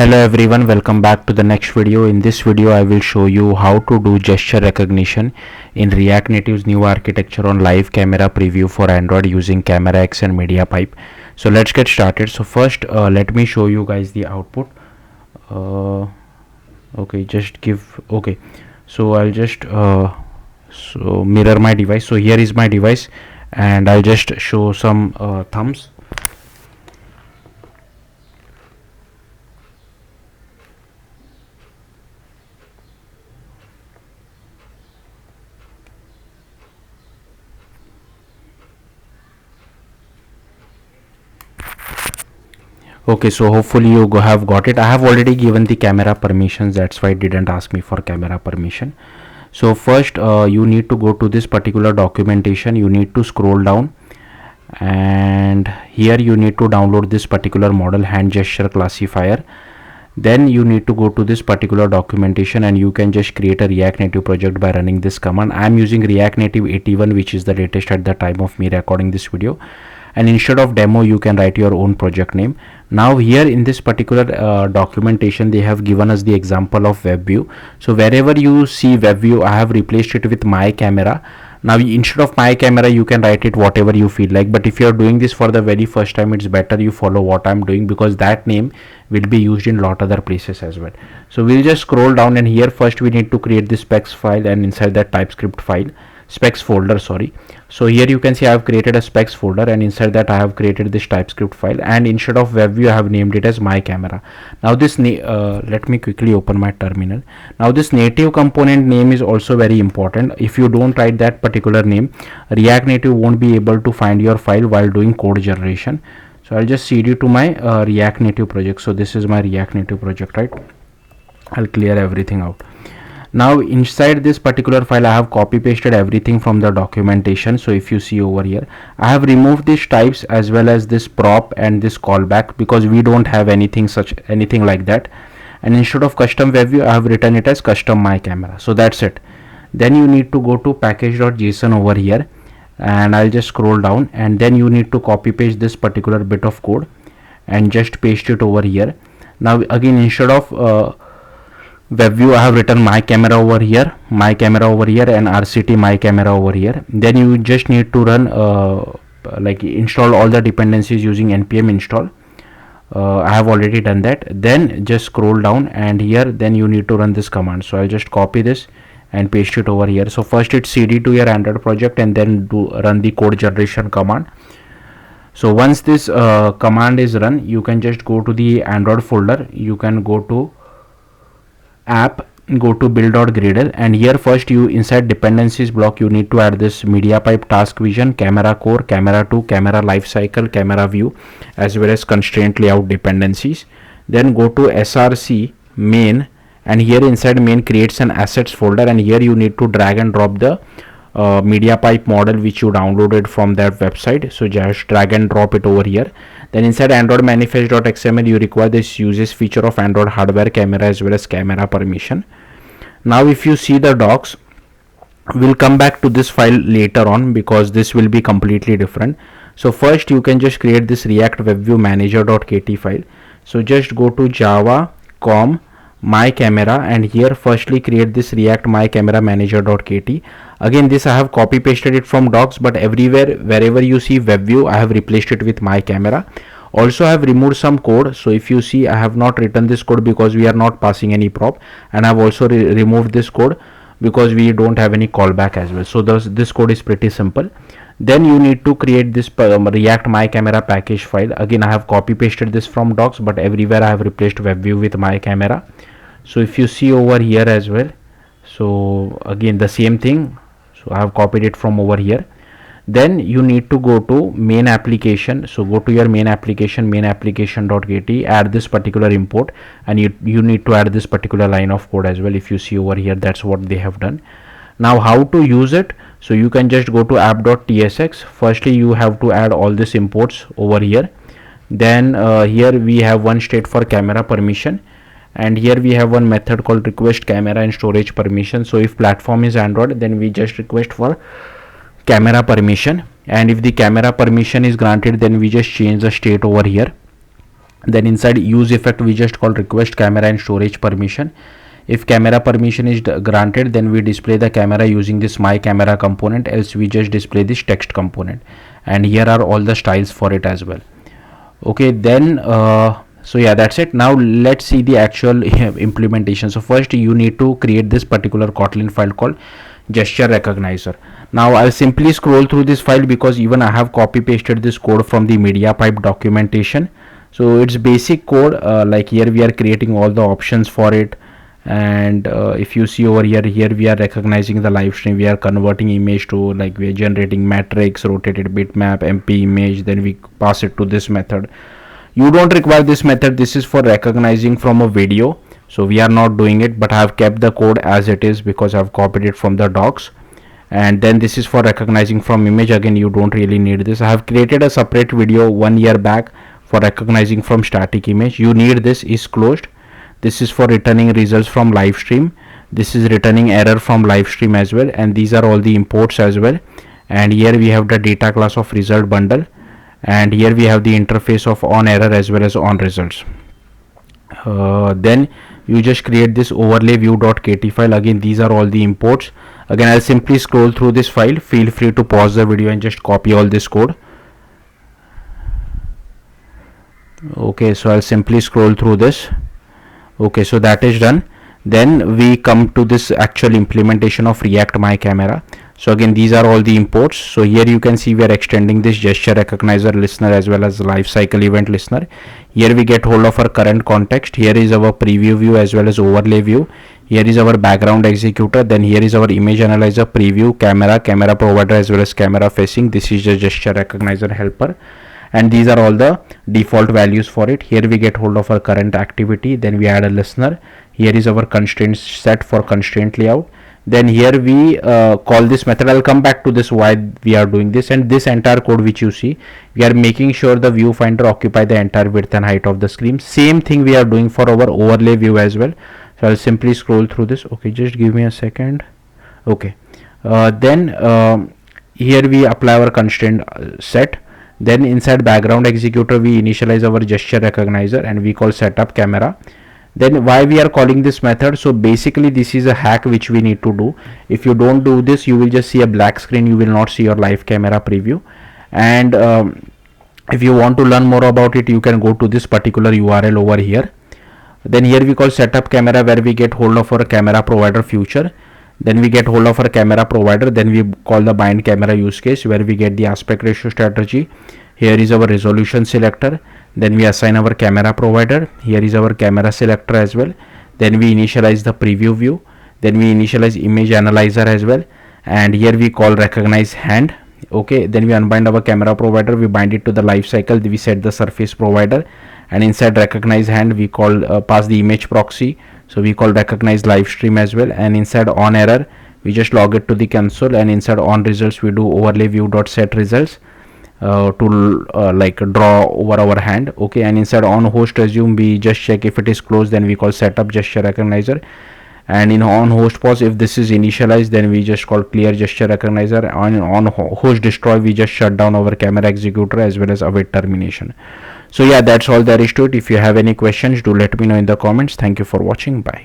Hello everyone, welcome back to the next video. In this video I will show you how to do gesture recognition in React Native's new architecture on live camera preview for Android using Camera X and MediaPipe. So let's get started. So first let me show you guys the output. So I'll just mirror my device. So here is my device and I'll just show some thumbs. Okay, so hopefully you have got it. I have already given the camera permissions, that's why it didn't ask me for camera permission. So first you need to go to this particular documentation. You need to scroll down and here you need to download this particular model hand gesture classifier. Then you need to go to this particular documentation and you can just create a React Native project by running this command. I am using React Native 81, which is the latest at the time of me recording this video, and instead of demo you can write your own project name. Now here in this particular documentation they have given us the example of web view. So wherever you see web view, I have replaced it with my camera. Now instead of my camera you can write it whatever you feel like, but if you are doing this for the very first time, it's better you follow what I'm doing because that name will be used in lot other places as well. So we'll just scroll down and here first we need to create this specs file, and inside that TypeScript file specs folder, sorry. So here you can see I have created a specs folder and inside that I have created this TypeScript file, and instead of web view I have named it as my camera. Now this let me quickly open my terminal. Now this native component name is also very important. If you don't write that particular name, React Native won't be able to find your file while doing code generation. So I'll just cd to my React Native project. So this is my React Native project, right? I'll clear everything out. Now inside this particular file I have copy pasted everything from the documentation. So if you see over here, I have removed these types as well as this prop and this callback because we don't have anything like that. And instead of custom web view I have written it as custom my camera. So that's it. Then you need to go to package.json over here and I'll just scroll down, and then you need to copy paste this particular bit of code and just paste it over here. Now again, instead of web view I have written my camera over here, and RCT my camera over here. Then you just need to run install all the dependencies using npm install. I have already done that. Then just scroll down and here then you need to run this command. So I'll just copy this and paste it over here. So first it's cd to your Android project and then run the code generation command. So once this command is run, you can just go to the Android folder. You can go to app, go to build.gradle, and here first you inside dependencies block you need to add this MediaPipe task vision, camera core, camera 2, camera lifecycle, camera view, as well as constraint layout dependencies. Then go to src main, and here inside main creates an assets folder, and here you need to drag and drop the MediaPipe model which you downloaded from that website. So just drag and drop it over here. Then inside Android manifest.xml you require this uses feature of Android hardware camera as well as camera permission. Now if you see the docs, we'll come back to this file later on because this will be completely different. So first you can just create this React web view manager.kt file. So just go to java com my camera and here firstly create this React my camera manager.kt. Again this I have copy pasted it from docs, but everywhere wherever you see web view I have replaced it with my camera. Also I have removed some code. So if you see I have not written this code because we are not passing any prop, and I have also removed this code because we don't have any callback as well. So this code is pretty simple. Then you need to create this React my camera package file. Again I have copy pasted this from docs, but everywhere I have replaced web view with my camera. So if you see over here as well, so again the same thing. So I have copied it from over here. Then you need to go to main application. So go to your main application, main application.kt, add this particular import, and you need to add this particular line of code as well. If you see over here, that's what they have done. Now how to use it? So you can just go to app.tsx. Firstly you have to add all these imports over here. Then here we have one state for camera permission, and here we have one method called request camera and storage permission. So if platform is Android, then we just request for camera permission, and if the camera permission is granted, then we just change the state over here. Then inside use effect we just call request camera and storage permission. If camera permission is granted, then we display the camera using this my camera component, else we just display this text component, and here are all the styles for it as well. Okay, then so yeah, that's it. Now let's see the actual implementation. So first you need to create this particular Kotlin file called gesture recognizer. Now I'll simply scroll through this file because even I have copy pasted this code from the MediaPipe documentation. So it's basic code, like here we are creating all the options for it, and if you see over here, we are recognizing the live stream, we are converting image to, like, we are generating matrix, rotated bitmap, mp image, then we pass it to this method. You don't require this method, this is for recognizing from a video, so we are not doing it, but I have kept the code as it is because I have copied it from the docs. And then this is for recognizing from image, again you don't really need this. I have created a separate video 1 year back for recognizing from static image. You need this, is closed. This is for returning results from live stream. This is returning error from live stream as well, and these are all the imports as well. And here we have the data class of result bundle, and here we have the interface of on error as well as on results. Then you just create this overlay view.kt file. Again these are all the imports. Again I'll simply scroll through this file. Feel free to pause the video and just copy all this code. Okay, so I'll simply scroll through this. Okay, so that is done. Then we come to this actual implementation of React My Camera. So again these are all the imports. So here you can see we are extending this gesture recognizer listener as well as life cycle event listener. Here we get hold of our current context. Here is our preview view as well as overlay view. Here is our background executor. Then here is our image analyzer, preview, camera, camera provider as well as camera facing. This is the gesture recognizer helper, and these are all the default values for it. Here we get hold of our current activity, then we add a listener. Here is our constraint set for constraint layout. Then here we call this method. I'll come back to this why we are doing this. And this entire code which you see, we are making sure the viewfinder occupy the entire width and height of the screen. Same thing we are doing for our overlay view as well. So I'll simply scroll through this. Okay, just give me a second. Okay, then here we apply our constraint set. Then inside background executor we initialize our gesture recognizer and we call setup camera. Then why we are calling this method? So basically this is a hack which we need to do. If you don't do this, you will just see a black screen, you will not see your live camera preview. And if you want to learn more about it, you can go to this particular URL over here. Then here we call setup camera, where we get hold of our camera provider future. Then we get hold of our camera provider. Then we call the bind camera use case, where we get the aspect ratio strategy. Here is our resolution selector. Then we assign our camera provider. Here is our camera selector as well. Then we initialize the preview view. Then we initialize image analyzer as well. And here we call recognize hand. Okay, then we unbind our camera provider, we bind it to the life cycle, we set the surface provider, and inside recognize hand we call pass the image proxy, so we call recognize live stream as well. And inside on error we just log it to the console, and inside on results we do overlay view dot set results to like draw over our hand. Okay, and inside on host resume we just check if it is closed, then we call setup gesture recognizer. And in on host pause, if this is initialized, then we just call clear gesture recognizer. On host destroy, we just shut down our camera executor as well as await termination. So yeah, that's all there is to it. If you have any questions, do let me know in the comments. Thank you for watching. Bye.